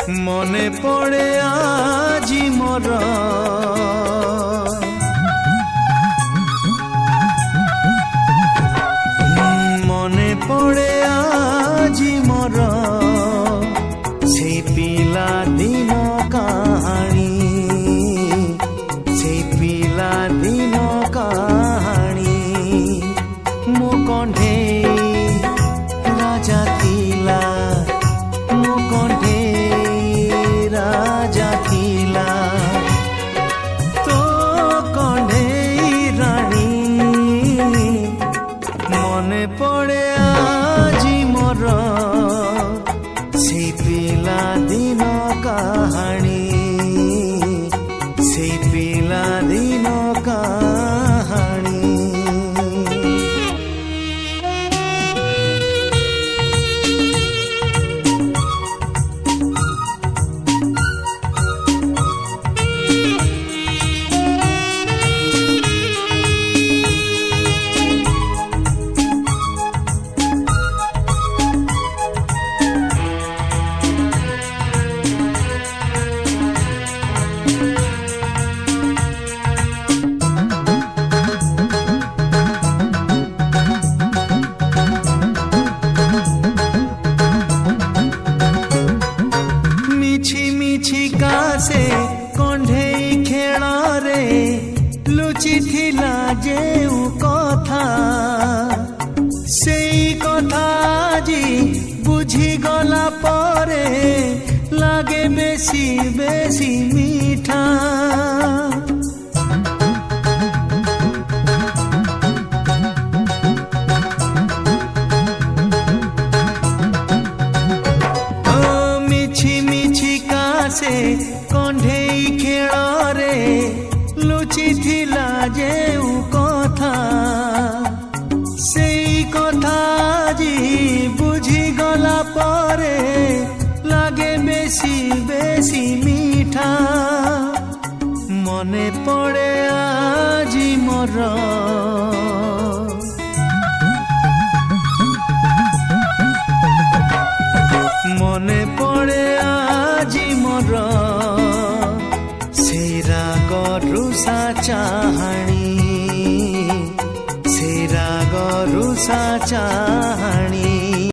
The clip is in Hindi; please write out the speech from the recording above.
মনে পড়ে আজি মোর মনে পড়ে আজি মোর সেই পিলা দিন কাহানী সেই পিলা দিন কাহানী মো কণ্ঠে রাজা থিলা মো কণ্ঠে রাজা থিলা তো কণ্ঠে রানী মনে পড়ে আজি মোর সেই পিলা দিন কাহানী সেই পিলা দিন কাহানী से कंढे खेल रे लुचि थिला जेउ कथा से कथा जी बुझी गला परे लागे बेसी बेसी मीठा मिछि मिछि का से कंढे खेल रे लुचि थिला जेउ कथा से कथा जी बुझी गला परे लागे बेसी बेसी मीठा मने पड़े आजी मोर मने पड़े आजी मोर से राग रुषा चाहाणी से राग रुषा चाहाणी